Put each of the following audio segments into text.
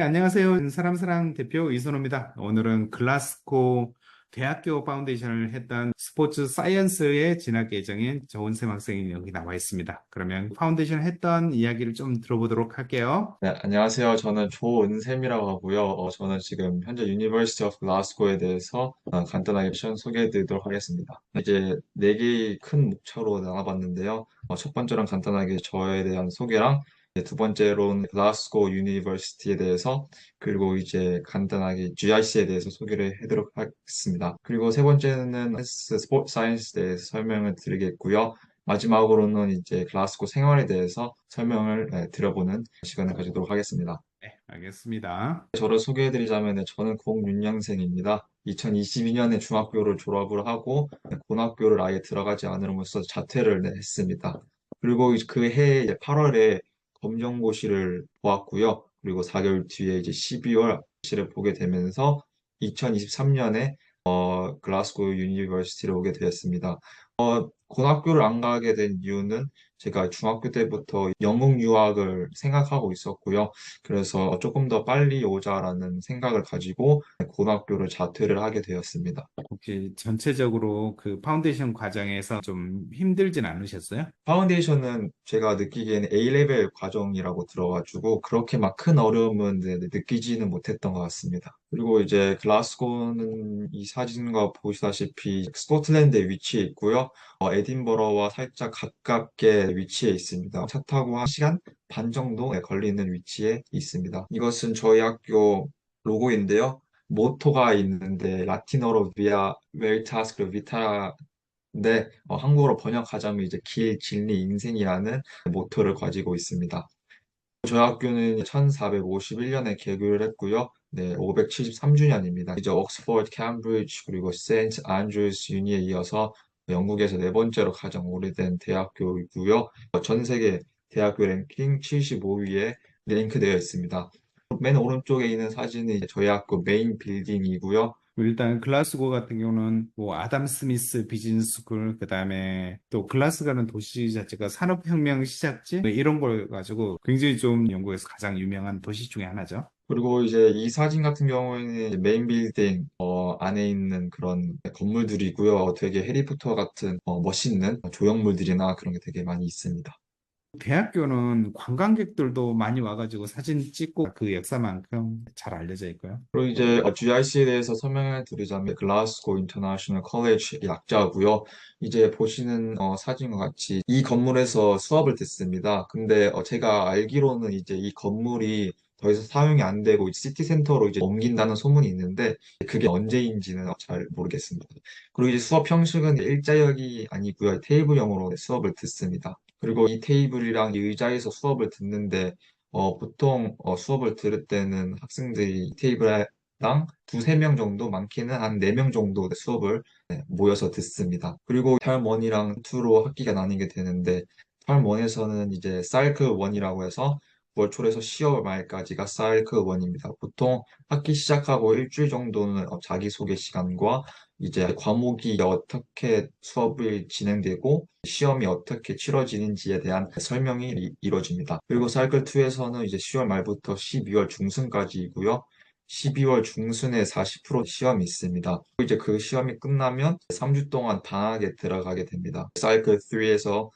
네, 안녕하세요. 사람사랑 대표 이선호입니다. 오늘은 글라스고 대학교 파운데이션을 했던 스포츠 사이언스의 진학 예정인 조은샘 학생이 여기 나와 있습니다. 그러면 파운데이션 했던 이야기를 좀 들어보도록 할게요. 네, 안녕하세요. 저는 조은샘이라고 하고요. 저는 지금 현재 유니버시티 오브 글라스고에 대해서 간단하게 소개해 드리도록 하겠습니다. 이제 네 개의 큰 목차로 나눠봤는데요. 첫 번째로는 간단하게 저에 대한 소개랑 이제 두 번째로는 글라스고 유니버시티에 대해서 그리고 이제 간단하게 GIC에 대해서 소개를 해드리도록 하겠습니다. 그리고 세 번째는 스포츠 사이언스에 대해서 설명을 드리겠고요. 마지막으로는 이제 글라스고 생활에 대해서 설명을 드려보는 시간을 가지도록 하겠습니다. 네, 알겠습니다. 저를 소개해드리자면 저는 06년생입니다. 2022년에 중학교를 졸업을 하고 고등학교를 아예 들어가지 않으면서 자퇴를 했습니다. 그리고 그 해 8월에 검정고시를 보았고요. 그리고 4개월 뒤에 이제 12월 시를 보게 되면서 2023년에 글라스고 유니버시티를 오게 되었습니다. 고등학교를 안 가게 된 이유는 제가 중학교 때부터 영국 유학을 생각하고 있었고요. 그래서 조금 더 빨리 오자라는 생각을 가지고 고등학교를 자퇴를 하게 되었습니다. 혹시 전체적으로 그 파운데이션 과정에서 좀 힘들진 않으셨어요? 파운데이션은 제가 느끼기에는 A 레벨 과정이라고 들어가지고 그렇게 막 큰 어려움은 느끼지는 못했던 것 같습니다. 그리고 이제 글라스고는 이 사진과 보시다시피 스코틀랜드에 위치해 있고요. 에딘버러와 살짝 가깝게 위치해 있습니다. 차 타고 1시간 반 정도 걸리는 위치에 있습니다. 이것은 저희 학교 로고인데요. 모토가 있는데 라틴어로 비아 웰타스 그리고 비타 네, 한국어로 번역하자면 이제 길, 진리, 인생이라는 모토를 가지고 있습니다. 저희 학교는 1451년에 개교를 했고요. 네, 573주년입니다. 이제 옥스퍼드, 캠브리지, 그리고 세인트 안드루스 유니에 이어서 영국에서 네 번째로 가장 오래된 대학교이고요. 전 세계 대학교 랭킹 75위에 랭크되어 있습니다. 맨 오른쪽에 있는 사진이 이제 저희 학교 메인 빌딩이고요. 일단 글라스고 같은 경우는 뭐 아담 스미스 비즈니스 스쿨 그다음에 또 글라스고는 도시 자체가 산업혁명 시작지 뭐 이런 걸 가지고 굉장히 좀 영국에서 가장 유명한 도시 중에 하나죠. 그리고 이제 이 사진 같은 경우에는 메인 빌딩 안에 있는 그런 건물들이고요. 되게 해리포터 같은 멋있는 조형물들이나 그런 게 되게 많이 있습니다. 대학교는 관광객들도 많이 와가지고 사진 찍고 그 역사만큼 잘 알려져 있고요. 그리고 이제 GIC에 대해서 설명을 드리자면 글라스고 인터내셔널 컬리지 약자고요. 이제 보시는 사진과 같이 이 건물에서 수업을 듣습니다. 근데 제가 알기로는 이제 이 건물이 더 이상 사용이 안 되고 이제 시티 센터로 이제 옮긴다는 소문이 있는데 그게 언제인지는 잘 모르겠습니다. 그리고 이제 수업 형식은 일자역이 아니고요. 테이블형으로 수업을 듣습니다. 그리고 이 테이블이랑 이 의자에서 수업을 듣는데 보통 수업을 들을 때는 학생들이 테이블랑 두세 명 정도, 많게는 한 네 명 정도 수업을 모여서 듣습니다. 그리고 텀 1이랑 2로 학기가 나뉘게 되는데 텀 1에서는 이제 사이클 1이라고 해서 9월 초에서 10월 말까지가 사이클 1입니다. 보통 학기 시작하고 일주일 정도는 자기소개 시간과 이제 과목이 어떻게 수업이 진행되고 시험이 어떻게 치러지는지에 대한 설명이 이루어집니다. 그리고 사이클 2에서는 이제 10월 말부터 12월 중순까지이고요. 12월 중순에 40% 시험이 있습니다. 이제 그 시험이 끝나면 3주 동안 방학에 들어가게 됩니다. 사이클 3에서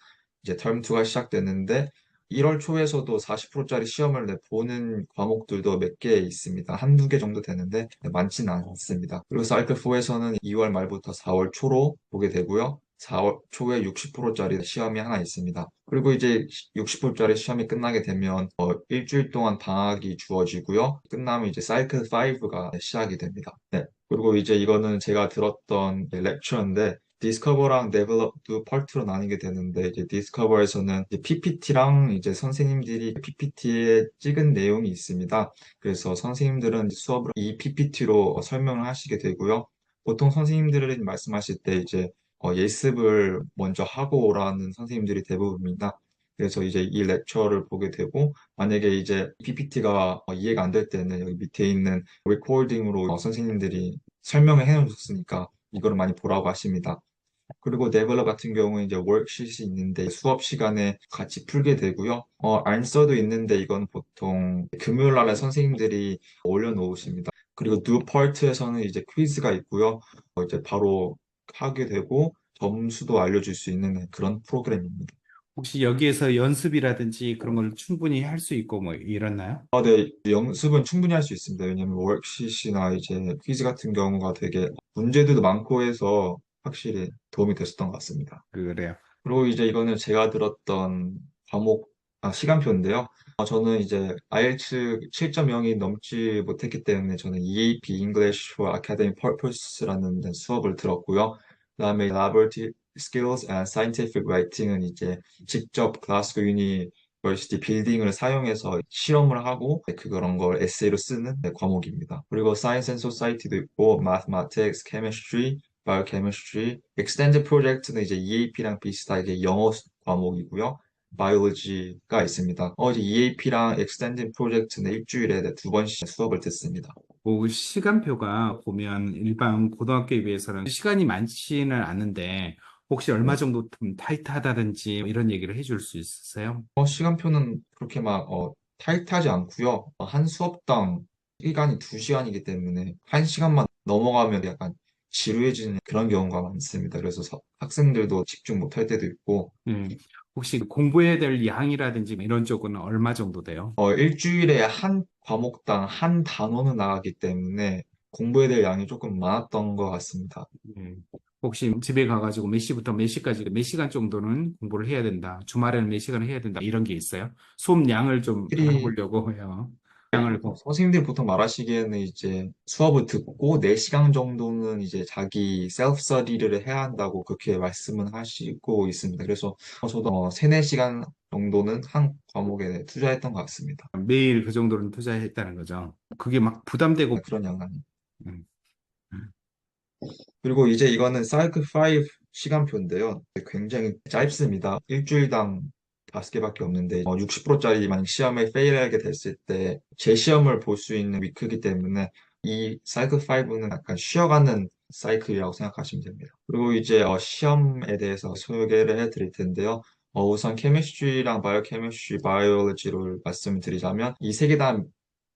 이제 텀 2가 시작되는데 1월 초에서도 40%짜리 시험을 보는 과목들도 몇 개 있습니다. 한두 개 정도 되는데 많지는 않습니다. 그리고 사이클 4에서는 2월 말부터 4월 초로 보게 되고요. 4월 초에 60%짜리 시험이 하나 있습니다. 그리고 이제 60%짜리 시험이 끝나게 되면 일주일 동안 방학이 주어지고요. 끝나면 이제 사이클 5가 시작이 됩니다. 네. 그리고 이제 이거는 제가 들었던 렉처인데 디스커버랑 데벨롭도 파트로 나뉘게 되는데 이제 디스커버에서는 이제 PPT랑 이제 선생님들이 PPT에 찍은 내용이 있습니다. 그래서 선생님들은 수업을 이 PPT로 설명을 하시게 되고요. 보통 선생님들이 말씀하실 때 이제 예습을 먼저 하고 오라는 선생님들이 대부분입니다. 그래서 이제 이 렉처를 보게 되고 만약에 이제 PPT가 이해가 안 될 때는 여기 밑에 있는 레코딩으로 선생님들이 설명을 해놓으셨으니까 이거를 많이 보라고 하십니다. 그리고 데벨롭 같은 경우는 이제 월크시트이 있는데 수업 시간에 같이 풀게 되고요. 안서도 있는데 이건 보통 금요일 날에 선생님들이 올려놓으십니다. 그리고 두 파트에서는 이제 퀴즈가 있고요. 이제 바로 하게 되고 점수도 알려줄 수 있는 그런 프로그램입니다. 혹시 여기에서 연습이라든지 그런 걸 충분히 할 수 있고 뭐 이렇나요? 네, 연습은 충분히 할 수 있습니다. 왜냐하면 월크시트나 이제 퀴즈 같은 경우가 되게 문제들도 많고 해서 확실히 도움이 됐었던 것 같습니다. 그래요. 그리고 이제 이거는 제가 들었던 시간표인데요. 저는 이제 IELTS 7.0이 넘지 못했기 때문에 저는 EAP, English for Academic Purposes 라는 수업을 들었고요. 그다음에 Laboratory Skills and Scientific Writing은 이제 직접 글라스고 유니버시티 빌딩을 사용해서 실험을 하고 그런 걸 에세이로 쓰는 과목입니다. 그리고 Science and Society도 있고 Mathematics, Chemistry, Biochemistry, Extended Project는 이제 EAP랑 비슷하게 영어 과목이고요. 바이올로지가 있습니다. 이제 EAP랑 Extended Project는 일주일에 두 번씩 수업을 듣습니다. 그 시간표가 보면 일반 고등학교에 비해서는 시간이 많지는 않은데 혹시 얼마 정도 좀 타이트하다든지 이런 얘기를 해줄 수 있으세요? 시간표는 그렇게 막 타이트하지 않고요. 한 수업당 시간이 2시간이기 때문에 1시간만 넘어가면 약간 지루해지는 그런 경우가 많습니다. 그래서 학생들도 집중 못할 때도 있고 음, 혹시 공부해야 될 양이라든지 이런 쪽은 얼마 정도 돼요? 일주일에 한 과목당 한 단원은 나가기 때문에 공부해야 될 양이 조금 많았던 것 같습니다. 음, 혹시 집에 가가지고 몇 시부터 몇 시까지 몇 시간 정도는 공부를 해야 된다. 주말에는 몇 시간을 해야 된다. 이런 게 있어요? 수업 양을 좀 확실히 알아보려고 해요. 양을 선생님들이 보통 말하시기에는 이제 수업을 듣고 4시간 정도는 이제 자기 셀프 스터디를 해야 한다고 그렇게 말씀은 하시고 있습니다. 그래서 저도 3, 4시간 정도는 한 과목에 투자했던 것 같습니다. 매일 그 정도는 투자했다는 거죠. 그게 막 부담되고 그런 양은. 음, 그리고 이제 이거는 사이클 5 시간표인데요. 굉장히 짧습니다. 일주일당 5개밖에 없는데 60%짜리 만약 시험에 페일하게 됐을 때 재시험을 볼 수 있는 위크이기 때문에 이 사이클 5는 약간 쉬어가는 사이클이라고 생각하시면 됩니다. 그리고 이제 시험에 대해서 소개를 해드릴 텐데요. 우선 케미스트리랑 바이오케미스트리, 바이올로지를 말씀드리자면 이 세 개 다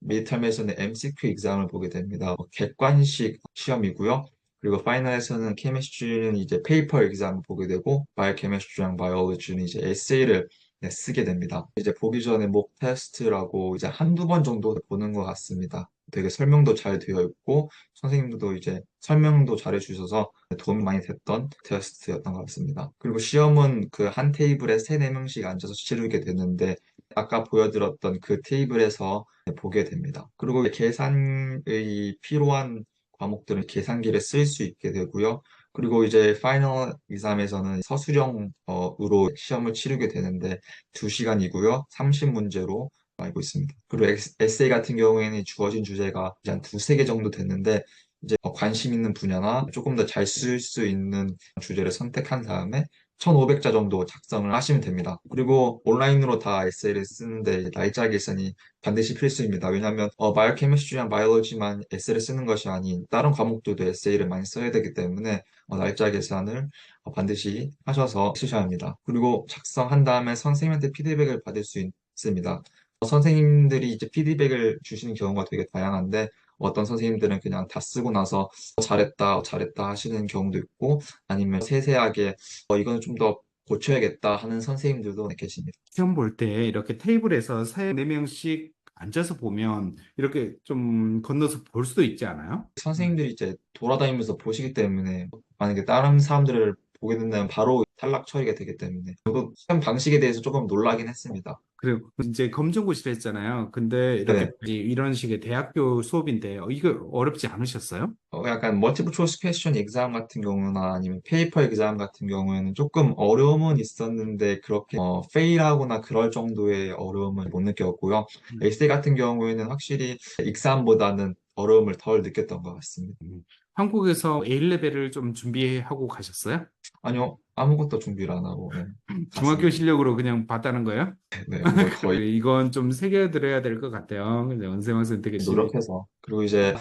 미드텀에서는 MCQ exam을 보게 됩니다. 객관식 시험이고요. 그리고 파이널에서는 케미스트리는 이제 페이퍼 exam 보게 되고 바이오케미스트리랑 바이올로지는 이제 에세이를 쓰게 됩니다. 이제 보기 전에 목 테스트라고 이제 한두 번 정도 보는 것 같습니다. 되게 설명도 잘 되어 있고 선생님들도 이제 설명도 잘해 주셔서 도움이 많이 됐던 테스트였던 것 같습니다. 그리고 시험은 그 한 테이블에 3, 4명씩 앉아서 치르게 되는데 아까 보여드렸던 그 테이블에서 보게 됩니다. 그리고 계산의 필요한 과목들은 계산기를 쓸 수 있게 되고요. 그리고 이제 파이널 exam에서는 서술형으로 시험을 치르게 되는데 2시간이고요. 30문제로 알고 있습니다. 그리고 에세이 같은 경우에는 주어진 주제가 이제 한 두세 개 정도 됐는데 이제 관심 있는 분야나 조금 더 잘 쓸 수 있는 주제를 선택한 다음에 1,500자 정도 작성을 하시면 됩니다. 그리고 온라인으로 다 에세이를 쓰는데 날짜 계산이 반드시 필수입니다. 왜냐하면 바이오케미스트리랑 바이올로지만 에세이를 쓰는 것이 아닌 다른 과목들도 에세이를 많이 써야 되기 때문에 날짜 계산을 반드시 하셔서 쓰셔야 합니다. 그리고 작성한 다음에 선생님한테 피드백을 받을 수 있습니다. 선생님들이 이제 피드백을 주시는 경우가 되게 다양한데 어떤 선생님들은 그냥 다 쓰고 나서 잘했다, 잘했다 하시는 경우도 있고 아니면 세세하게 이거는 좀 더 고쳐야겠다 하는 선생님들도 계십니다. 시험 볼 때 이렇게 테이블에서 3, 4명씩 앉아서 보면 이렇게 좀 건너서 볼 수도 있지 않아요? 선생님들이 이제 돌아다니면서 보시기 때문에 만약에 다른 사람들을 보게 된다면 바로 탈락 처리가 되기 때문에 저도 시험 방식에 대해서 조금 놀라긴 했습니다. 그리고 이제 검정고시를 했잖아요. 근데 이렇게 네. 이런 식의 대학교 수업인데 이거 어렵지 않으셨어요? 약간 멀티플 초이스 퀘스천 exam 같은 경우나 아니면 페이퍼 exam 같은 경우에는 조금 어려움은 있었는데 그렇게 페일하거나 그럴 정도의 어려움을 못 느꼈고요. 음. 에세이 같은 경우에는 확실히 exam보다는 어려움을 덜 느꼈던 것 같습니다. 음. 한국에서 A 레벨을 좀 준비하고 가셨어요? 아니요, 아무것도 준비를 안 하고, 네, 중학교 갔습니다. 실력으로 그냥 봤다는 거예요? 네, 뭐 거의 이건 좀 새겨드려야 될 것 같아요. 연세망생 되게 열심히. 노력해서. 그리고 이제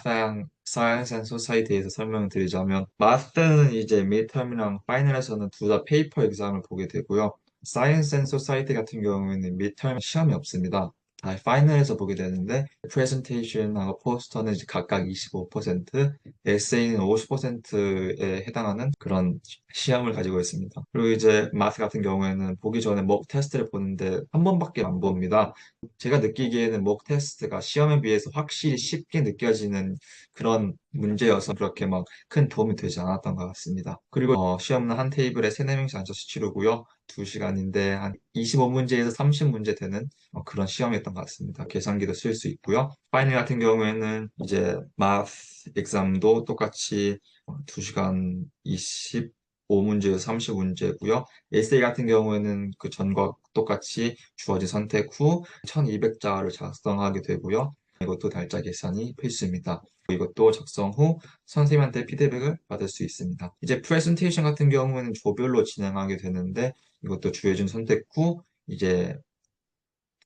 Science and Society에서 설명을 드리자면, 마스터는 이제 midterm이랑 파이널에서는 둘 다 페이퍼 exam을 보게 되고요. Science and Society 같은 경우에는 midterm 시험이 없습니다. 다 파이널에서 보게 되는데, 프레젠테이션하고 포스터는 이제 각각 25%, 에세이는 50%에 해당하는 그런 시험을 가지고 있습니다. 그리고 이제 마스 같은 경우에는 보기 전에 목 테스트를 보는데 한 번밖에 안 봅니다. 제가 느끼기에는 목 테스트가 시험에 비해서 확실히 쉽게 느껴지는 그런 문제여서 그렇게 막 큰 도움이 되지 않았던 것 같습니다. 그리고 시험은 한 테이블에 3, 4명씩 앉아서 치르고요. 2시간인데 한 25문제에서 30문제 되는 그런 시험이었던 것 같습니다. 계산기도 쓸 수 있고요. 파이널 같은 경우에는 이제 마스 exam도 똑같이 2시간 25문제에서 30문제고요. 에세이 같은 경우에는 그 전과 똑같이 주어진 선택 후 1200자를 작성하게 되고요. 이것도 달자 계산이 필수입니다. 이것도 작성 후 선생님한테 피드백을 받을 수 있습니다. 이제 프레젠테이션 같은 경우에는 조별로 진행하게 되는데 이것도 주어진 선택 후 이제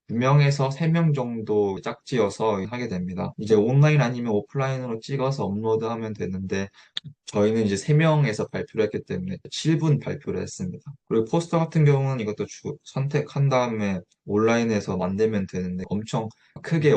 2명에서 3명 정도 짝지어서 하게 됩니다. 이제 온라인 아니면 오프라인으로 찍어서 업로드하면 되는데 저희는 이제 3명에서 발표를 했기 때문에 7분 발표를 했습니다. 그리고 포스터 같은 경우는 이것도 선택한 다음에 온라인에서 만들면 되는데 엄청 크게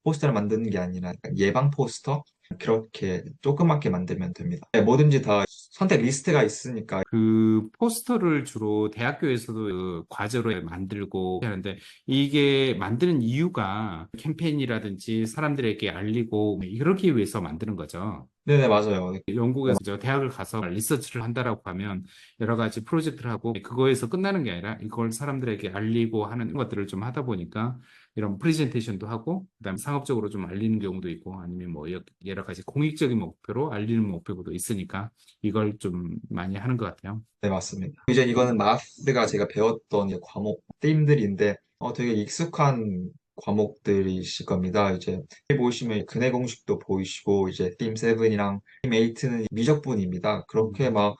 포스터를 만드는 게 아니라 약간 예방 포스터? 그렇게 조그맣게 만들면 됩니다. 네, 뭐든지 다 선택 리스트가 있으니까. 그 포스터를 주로 대학교에서도 그 과제로 만들고 하는데 이게 만드는 이유가 캠페인이라든지 사람들에게 알리고 이러기 위해서 만드는 거죠. 네네, 맞아요. 영국에서 저 대학을 가서 리서치를 한다라고 하면 여러 가지 프로젝트를 하고 그거에서 끝나는 게 아니라 이걸 사람들에게 알리고 하는 것들을 좀 하다 보니까 이런 프레젠테이션도 하고 그다음에 상업적으로 좀 알리는 경우도 있고 아니면 뭐 여러 가지 공익적인 목표로 알리는 목표도 있으니까 이걸 좀 많이 하는 것 같아요. 네, 맞습니다. 이제 이거는 마스가 제가 배웠던 이제 과목 팀들인데 되게 익숙한 과목들이실 겁니다. 이제 여기 보시면 근해 공식도 보이시고 이제 팀 7이랑 팀 8는 미적분입니다. 그렇게 막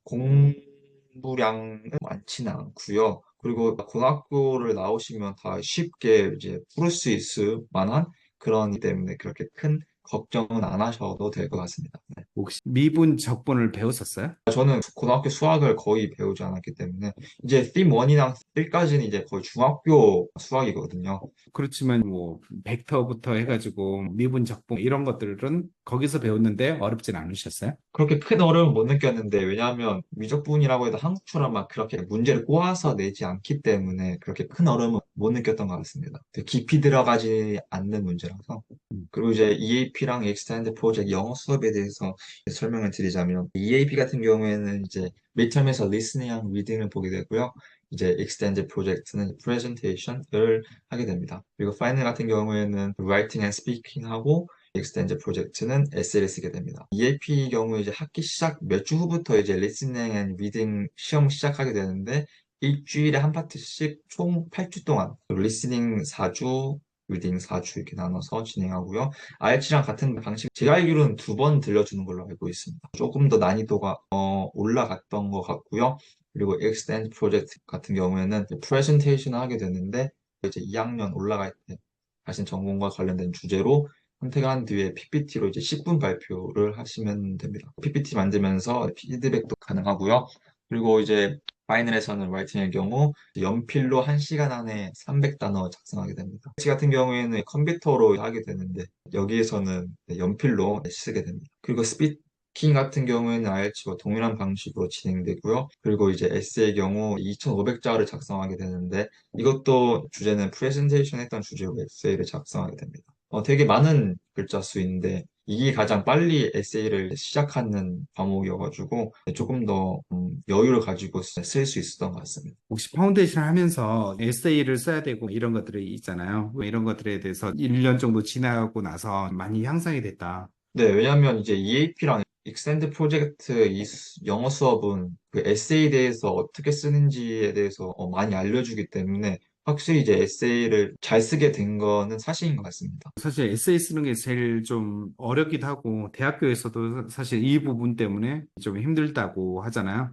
공부량은 많지는 않고요. 그리고 고등학교를 나오시면 다 쉽게 이제 풀을 수 있을 만한 그런 때문에 그렇게 큰 걱정은 안 하셔도 될 것 같습니다. 네. 혹시 미분 적분을 배웠었어요? 저는 고등학교 수학을 거의 배우지 않았기 때문에 이제 팀 1이랑 3까지는 이제 거의 중학교 수학이거든요. 그렇지만 뭐 벡터부터 해가지고 미분 적분 이런 것들은 거기서 배웠는데 어렵진 않으셨어요? 그렇게 큰 어려움을 못 느꼈는데 왜냐하면 미적분이라고 해도 한국처럼 막 그렇게 문제를 꼬아서 내지 않기 때문에 그렇게 큰 어려움을 못 느꼈던 것 같습니다. 되게 깊이 들어가지 않는 문제라서. 그리고 이제 EAP랑 Extend Project 영어 수업에 대해서 설명을 드리자면 EAP 같은 경우에는 이제 midterm에서 listening랑 reading을 보게 되고요. 이제 Extend Project는 presentation을 하게 됩니다. 그리고 Final 같은 경우에는 writing and speaking하고 Extend Project는 에세이를 쓰게 됩니다. EAP 경우에 이제 학기 시작 몇 주 후부터 이제 listening and reading 시험 시작하게 되는데 일주일에 한 파트씩 총 8주 동안 리스닝 4주, 리딩 4주 이렇게 나눠서 진행하고요. IELTS랑 같은 방식, 제가 알기로는 2번 들려주는 걸로 알고 있습니다. 조금 더 난이도가 올라갔던 것 같고요. 그리고 Extend Project 같은 경우에는 프레젠테이션을 하게 되는데 이제 2학년 올라갈 때 자신 전공과 관련된 주제로 선택한 뒤에 PPT로 이제 10분 발표를 하시면 됩니다. PPT 만들면서 피드백도 가능하고요. 그리고 이제 파이널에서는 라이팅의 경우 연필로 1시간 안에 300단어 작성하게 됩니다. 지 같은 경우에는 컴퓨터로 하게 되는데 여기에서는 연필로 쓰게 됩니다. 그리고 스피킹 같은 경우에는 IELTS와 동일한 방식으로 진행되고요. 그리고 이제 에세이의 경우 2,500자를 작성하게 되는데 이것도 주제는 프레젠테이션 했던 주제로 에세이를 작성하게 됩니다. 되게 많은 글자 수인데 이게 가장 빨리 에세이를 시작하는 과목이어가지고 조금 더 여유를 가지고 쓸 수 있었던 것 같습니다. 혹시 파운데이션 하면서 에세이를 써야 되고 이런 것들이 있잖아요. 이런 것들에 대해서 1년 정도 지나고 나서 많이 향상이 됐다. 네, 왜냐하면 이제 EAP랑 익스텐드 프로젝트 영어 수업은 그 에세이에 대해서 어떻게 쓰는지에 대해서 많이 알려주기 때문에 확실히 이제 에세이를 잘 쓰게 된 거는 사실인 것 같습니다. 사실 에세이 쓰는 게 제일 좀 어렵기도 하고, 대학교에서도 사실 이 부분 때문에 좀 힘들다고 하잖아요.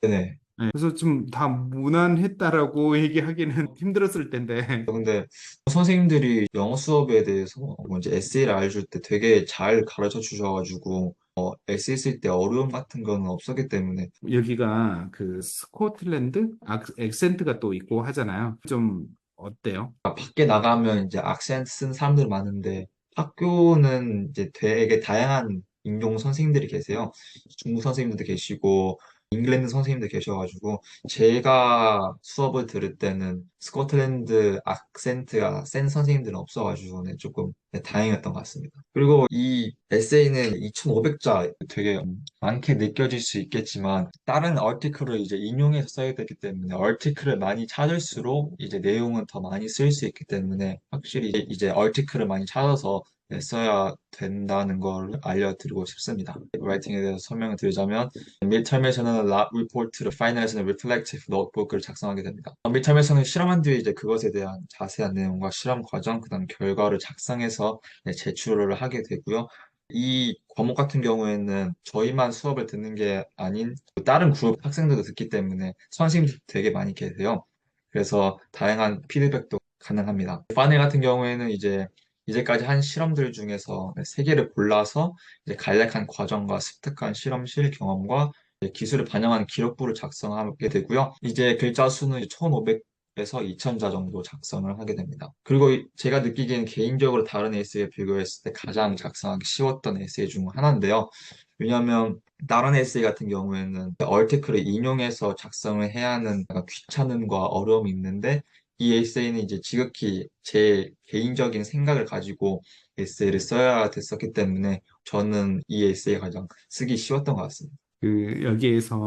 네네. 네, 그래서 좀 다 무난했다라고 얘기하기는 힘들었을 텐데, 근데 선생님들이 영어 수업에 대해서 뭐 이제 에세이를 알려줄 때 되게 잘 가르쳐 주셔가지고 에세이 쓸 때 어려움 같은 거는 없었기 때문에 여기가 그 스코틀랜드 액센트가 또 있고 하잖아요. 좀 어때요? 밖에 나가면 이제 악센트 쓴 사람들 많은데 학교는 이제 되게 다양한 인종 선생님들이 계세요. 중국 선생님들도 계시고 잉글랜드 선생님도 계셔가지고 제가 수업을 들을 때는 스코틀랜드 악센트가 센 선생님들은 없어가지고 네, 조금 네, 다행이었던 것 같습니다. 그리고 이 에세이는 2,500자 되게 많게 느껴질 수 있겠지만 다른 얼티클을 이제 인용해서 써야 되기 때문에 얼티클을 많이 찾을수록 이제 내용은 더 많이 쓸 수 있기 때문에 확실히 이제 얼티클을 많이 찾아서 네, 써야 된다는 걸 알려드리고 싶습니다. 라이팅에 대해서 설명을 드리자면 midterm에서는 lab report를, 파이널에서는 reflective notebook을 작성하게 됩니다. midterm에서는 실험한 뒤에 이제 그것에 대한 자세한 내용과 실험 과정, 그다음 결과를 작성해서 네, 제출을 하게 되고요. 이 과목 같은 경우에는 저희만 수업을 듣는 게 아닌 다른 그룹 학생들도 듣기 때문에 선생님들 되게 많이 계세요. 그래서 다양한 피드백도 가능합니다. 파넬 같은 경우에는 이제까지 한 실험들 중에서 세 개를 골라서 이제 간략한 과정과 습득한 실험실 경험과 기술을 반영한 기록부를 작성하게 되고요. 이제 글자 수는 1,500에서 2,000자 정도 작성을 하게 됩니다. 그리고 제가 느끼기에는 개인적으로 다른 에세이에 비교했을 때 가장 작성하기 쉬웠던 에세이 중 하나인데요. 왜냐하면 다른 에세이 같은 경우에는 얼티클을 인용해서 작성을 해야 하는 약간 귀찮음과 어려움이 있는데 이 에세이는 이제 지극히 제 개인적인 생각을 가지고 에세이를 써야 됐었기 때문에 저는 이 에세이가 가장 쓰기 쉬웠던 것 같습니다. 그 여기에서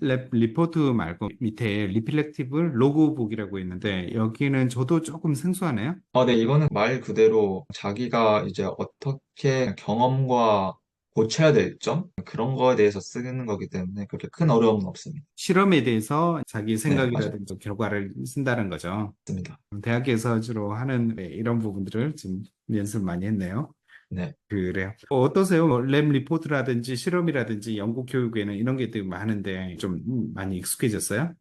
랩 리포트 말고 밑에 리플렉티브 로그북이라고 있는데 여기는 저도 조금 생소하네요. 네, 이거는 말 그대로 자기가 이제 어떻게 경험과 고쳐야 될 점? 그런 거에 대해서 쓰는 거기 때문에 그렇게 큰 어려움은 없습니다. 실험에 대해서 자기 네, 맞아요. 생각이라든지 결과를 쓴다는 거죠. 맞습니다. 대학에서 주로 하는 네, 이런 부분들을 좀 연습 많이 했네요. 네. 그래요. 어떠세요? 랩 리포트라든지 실험이라든지 연구 교육에는 이런 게 되게 많은데 좀 많이 익숙해졌어요?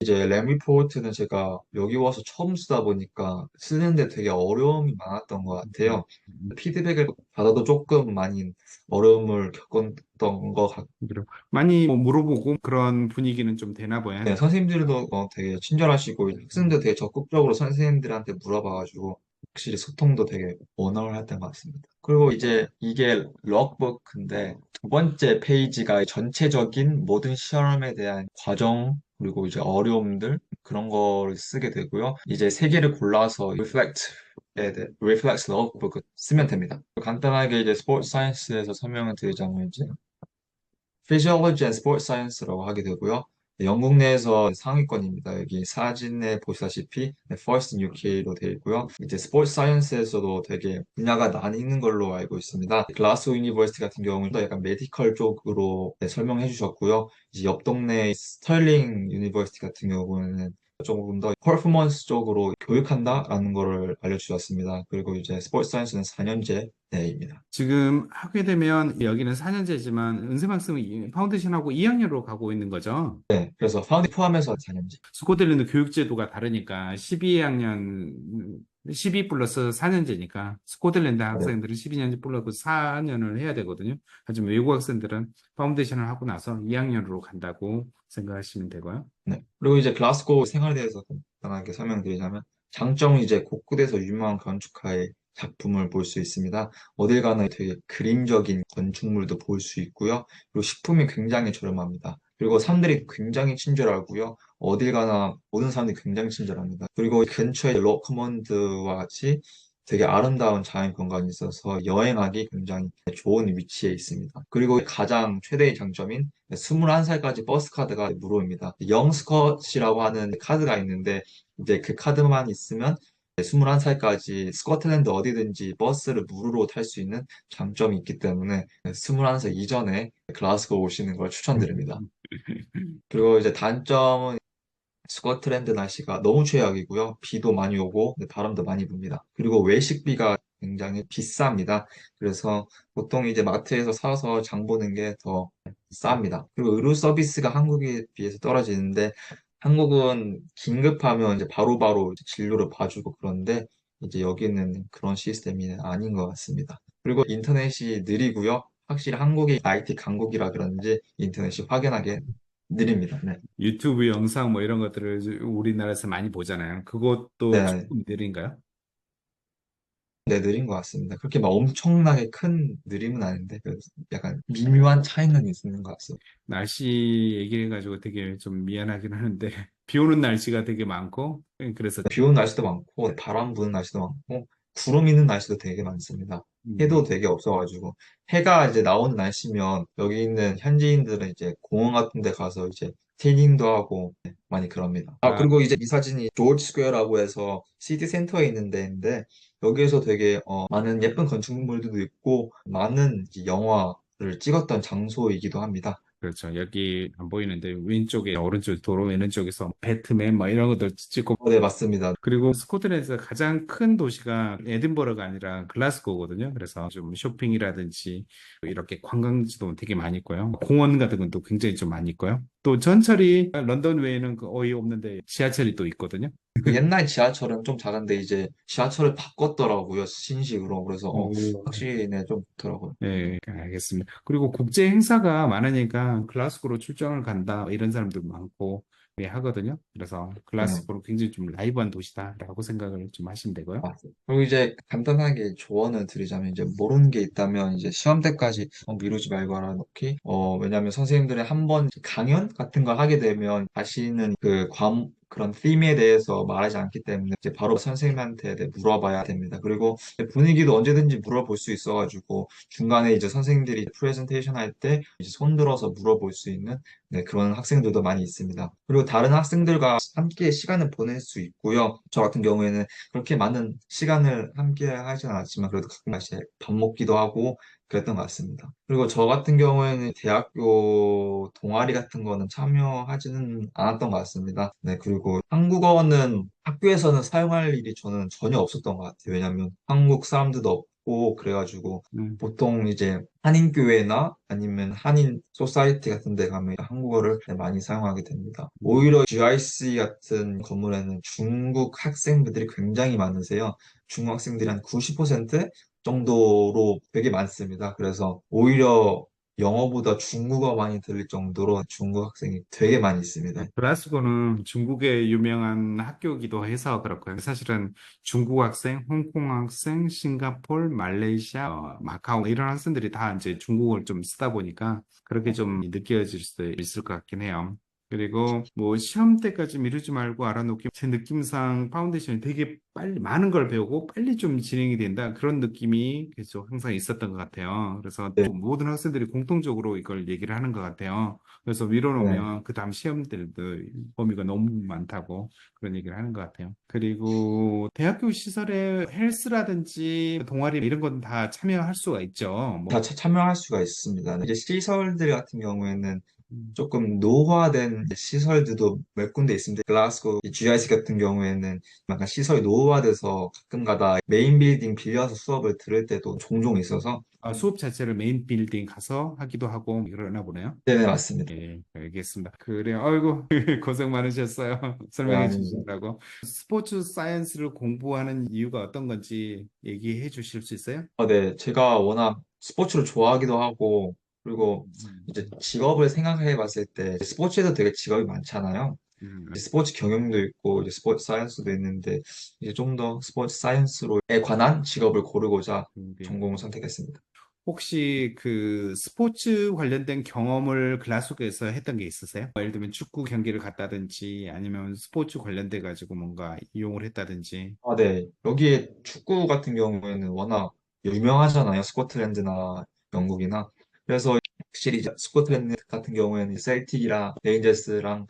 이제 램 리포트는 제가 여기 와서 처음 쓰다 보니까 쓰는데 되게 어려움이 많았던 것 같아요. 피드백을 받아도 조금 많이 어려움을 겪었던 것 같아요. 그래요. 많이 뭐 물어보고 그런 분위기는 좀 되나 봐요. 네, 선생님들도 되게 친절하시고 학생도 되게 적극적으로 선생님들한테 물어봐가지고 확실히 소통도 되게 원활했던 것 같습니다. 그리고 이제 이게 럭부크인데 두 번째 페이지가 전체적인 모든 실험에 대한 과정 그리고 이제 어려움들 그런 거를 쓰게 되고요. 이제 세 개를 골라서 reflect logbook 쓰면 됩니다. 간단하게 이제 스포츠 사이언스에서 설명을 드리자면 이제 Physiology and Sports Science라고 하게 되고요. 네, 영국 내에서 상위권입니다. 여기 사진에 보시다시피 First in UK로 되어 있고요. 이제 스포츠 사이언스에서도 되게 분야가 나뉘는 걸로 알고 있습니다. 글라스고 유니버시티 같은 경우는 약간 메디컬 쪽으로 네, 설명해 주셨고요. 이제 옆 동네 스털링 유니버시티 같은 경우는 조금 더 퍼포먼스 쪽으로 교육한다라는 거를 알려주셨습니다. 그리고 이제 스포츠 사이언스는 4년제입니다. 지금 하게 되면 여기는 4년제지만 은세학생은 파운데이션하고 2학년으로 가고 있는 거죠. 네, 그래서 파운딩 포함해서 4년제. 스코틀랜드 교육제도가 다르니까 12학년, 12 플러스 4년제니까 스코틀랜드 학생들은 12년 플러스 4년을 해야 되거든요. 하지만 외국 학생들은 파운데이션을 하고 나서 2학년으로 간다고 생각하시면 되고요. 네. 그리고 이제 글라스고 생활에 대해서 간단하게 설명드리자면 장점은 이제 곳곳에서 유명한 건축가의 작품을 볼 수 있습니다. 어딜 가나 되게 그림적인 건축물도 볼 수 있고요. 그리고 식품이 굉장히 저렴합니다. 그리고 사람들이 굉장히 친절하고요. 어딜 가나 모든 사람들이 굉장히 친절합니다. 그리고 근처에 로커먼드와 같이 되게 아름다운 자연 공간이 있어서 여행하기 굉장히 좋은 위치에 있습니다. 그리고 가장 최대의 장점인 21살까지 버스 카드가 무료입니다. 영스컷이라고 하는 카드가 있는데 이제 그 카드만 있으면 21살까지 스코틀랜드 어디든지 버스를 무료로 탈 수 있는 장점이 있기 때문에 21살 이전에 글라스고 오시는 걸 추천드립니다. 그리고 이제 단점은 스코틀랜드 날씨가 너무 최악이고요. 비도 많이 오고 네, 바람도 많이 붑니다. 그리고 외식비가 굉장히 비쌉니다. 그래서 보통 이제 마트에서 사서 장 보는 게 더 쌉니다. 그리고 의료 서비스가 한국에 비해서 떨어지는데 한국은 긴급하면 이제 바로바로 진료를 봐주고 그런데 이제 여기는 그런 시스템이 아닌 것 같습니다. 그리고 인터넷이 느리고요. 확실히 한국이 IT 강국이라 그런지 인터넷이 확연하게 느립니다. 네. 유튜브 영상 뭐 이런 것들을 우리나라에서 많이 보잖아요. 그것도 네. 조금 느린가요? 네, 느린 것 같습니다. 그렇게 막 엄청나게 큰 느림은 아닌데, 약간 미묘한 차이는 있는 것 같습니다. 날씨 얘기해가지고 되게 좀 미안하긴 하는데, 비 오는 날씨가 되게 많고, 그래서, 비 오는 날씨도 많고, 바람 부는 날씨도 많고, 구름 있는 날씨도 되게 많습니다. 해도 음, 되게 없어가지고, 해가 이제 나오는 날씨면, 여기 있는 현지인들은 이제 공원 같은 데 가서 이제 태닝도 하고, 네, 많이 그럽니다. 아, 아, 그리고 이제 이 사진이 조지 스퀘어라고 해서 시티 센터에 있는 데인데, 여기에서 되게 많은 예쁜 건축물들도 있고, 많은 이제 영화를 찍었던 장소이기도 합니다. 그렇죠. 여기 안 보이는데, 왼쪽에, 오른쪽 도로 왼쪽에서 배트맨 뭐 이런 것들 찍고, 네, 맞습니다. 그리고 스코틀랜드에서 가장 큰 도시가 에든버러가 아니라 글라스고거든요. 그래서 좀 쇼핑이라든지 이렇게 관광지도 되게 많이 있고요. 공원 같은 것도 굉장히 좀 많이 있고요. 또 전철이 런던 외에는 거의 없는데 지하철이 또 있거든요. 그 옛날 지하철은 좀 작은데 이제 지하철을 바꿨더라고요. 신식으로. 그래서 오. 확실히 네, 좀 좋더라고요. 네, 알겠습니다. 그리고 국제 행사가 많으니까 글라스고로 출장을 간다 이런 사람도 많고 예, 하거든요. 그래서 네. 글라스고는 굉장히 좀 라이브한 도시다라고 생각을 좀 하시면 되고요. 아, 그리고 이제 간단하게 조언을 드리자면 이제 모르는 게 있다면 이제 시험 때까지 미루지 말고 알아놓기. 왜냐하면 선생님들이 한 번 강연 같은 걸 하게 되면 다시는 그런 팀에 대해서 말하지 않기 때문에 이제 바로 선생님한테 네, 물어봐야 됩니다. 그리고 분위기도 언제든지 물어볼 수 있어가지고 중간에 이제 선생님들이 프레젠테이션 할 때 이제 손들어서 물어볼 수 있는 네, 그런 학생들도 많이 있습니다. 그리고 다른 학생들과 함께 시간을 보낼 수 있고요. 저 같은 경우에는 그렇게 많은 시간을 함께 하진 않았지만 그래도 가끔 이제 밥 먹기도 하고 그랬던 것 같습니다. 그리고 저 같은 경우에는 대학교 동아리 같은 거는 참여하지는 않았던 것 같습니다. 네, 그리고 한국어는 학교에서는 사용할 일이 저는 전혀 없었던 것 같아요. 왜냐하면 한국 사람들도 없고 그래가지고 음. 보통 이제 한인교회나 아니면 한인 소사이티 같은 데 가면 한국어를 많이 사용하게 됩니다. 오히려 GIC 같은 건물에는 중국 학생들이 굉장히 많으세요. 중국 학생들이 한 90% 정도로 되게 많습니다. 그래서 오히려 영어보다 중국어 많이 들릴 정도로 중국 학생이 되게 많이 있습니다. 글라스고는 중국의 유명한 학교이기도 해서 그렇고요. 사실은 중국 학생, 홍콩 학생, 싱가폴, 말레이시아, 마카오 이런 학생들이 다 이제 중국어를 좀 쓰다 보니까 그렇게 좀 느껴질 수도 있을 것 같긴 해요. 그리고 뭐 시험 때까지 미루지 말고 알아놓기 제 느낌상 파운데이션이 되게 빨리 많은 걸 배우고 빨리 좀 진행이 된다 그런 느낌이 계속 항상 있었던 것 같아요. 그래서 네, 좀 모든 학생들이 공통적으로 이걸 얘기를 하는 것 같아요. 그래서 네. 밀어놓으면 그 다음 시험들도 범위가 너무 많다고 그런 얘기를 하는 것 같아요. 그리고 대학교 시설에 헬스라든지 동아리 이런 건 다 참여할 수가 있죠. 뭐, 다 참여할 수가 있습니다. 이제 시설들 같은 경우에는 음, 조금 노후화된 시설들도 몇 군데 있습니다. 글라스고 GIC 같은 경우에는 약간 시설이 노후화돼서 가끔가다 메인 빌딩 빌려서 수업을 들을 때도 종종 있어서 수업 자체를 메인 빌딩 가서 하기도 하고 그러나 보네요. 네네 맞습니다. 예, 알겠습니다. 그래요. 아이고, 고생 많으셨어요. 네, 설명해 아닙니다. 주시느라고. 스포츠 사이언스를 공부하는 이유가 어떤 건지 얘기해 주실 수 있어요? 네, 제가 워낙 스포츠를 좋아하기도 하고 그리고 음, 이제 직업을 생각해 봤을 때 스포츠에도 되게 직업이 많잖아요. 음, 이제 스포츠 경영도 있고 이제 스포츠 사이언스도 있는데 이제 좀 더 스포츠 사이언스로에 관한 직업을 고르고자 네. 전공을 선택했습니다. 혹시 그 스포츠 관련된 경험을 글라스고에서 했던 게 있으세요? 예를 들면 축구 경기를 갔다든지 아니면 스포츠 관련돼 가지고 뭔가 이용을 했다든지. 아, 네. 여기에 축구 같은 경우에는 워낙 유명하잖아요. 스코틀랜드나 영국이나. 그래서 확실히 이제 스코틀랜드 같은 경우에는 셀틱이랑 레인저스랑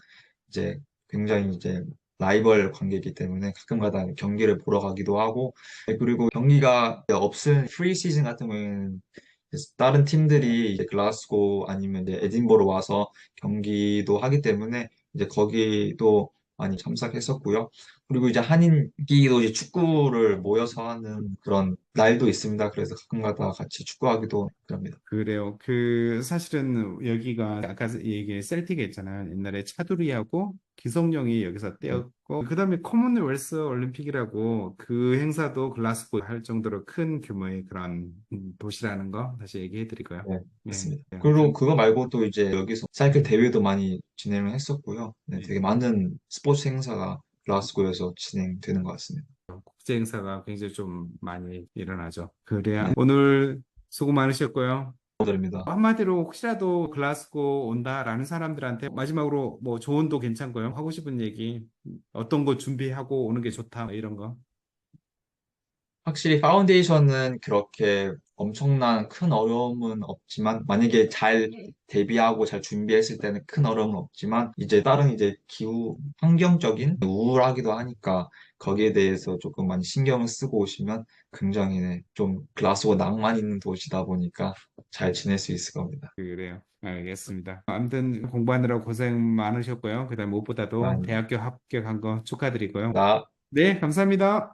이제 굉장히 이제 라이벌 관계이기 때문에 가끔가다 경기를 보러 가기도 하고 네, 그리고 경기가 없은 프리 시즌 같은 경우에는 다른 팀들이 이제 글라스고 아니면 이제 에딘버러 와서 경기도 하기 때문에 이제 거기도 많이 참석했었고요. 그리고 이제 한인기도 이제 축구를 모여서 하는 그런 날도 있습니다. 그래서 가끔가다 같이 축구하기도 합니다. 그래요. 사실은 여기가 아까 얘기 셀틱 했잖아요. 옛날에 차두리하고 기성용이 여기서 네, 뛰었고, 그 다음에 커먼웰스 올림픽이라고 그 행사도 글라스고 할 정도로 큰 규모의 그런 도시라는 거 다시 얘기해 드리고요. 네, 네, 맞습니다. 네, 그리고 그거 말고도 이제 여기서 사이클 대회도 많이 진행을 했었고요. 네, 네. 되게 많은 스포츠 행사가 글라스고에서 진행되는 것 같습니다. 국제 행사가 굉장히 좀 많이 일어나죠. 그래야 네, 오늘 수고 많으셨고요. 감사드립니다. 한마디로 혹시라도 글라스고 온다라는 사람들한테 마지막으로 뭐 조언도 괜찮고요. 하고 싶은 얘기, 어떤 거 준비하고 오는 게 좋다, 뭐 이런 거. 확실히 파운데이션은 그렇게 엄청난 큰 어려움은 없지만 만약에 잘 대비하고 잘 준비했을 때는 큰 어려움은 없지만 이제 다른 이제 기후 환경적인 우울하기도 하니까 거기에 대해서 조금 많이 신경을 쓰고 오시면 굉장히 네, 좀 글라스고 낭만 있는 도시다 보니까 잘 지낼 수 있을 겁니다. 그래요. 알겠습니다. 아무튼 공부하느라 고생 많으셨고요. 그다음 무엇보다도 아닙니다. 대학교 합격한 거 축하드리고요. 나 네, 감사합니다.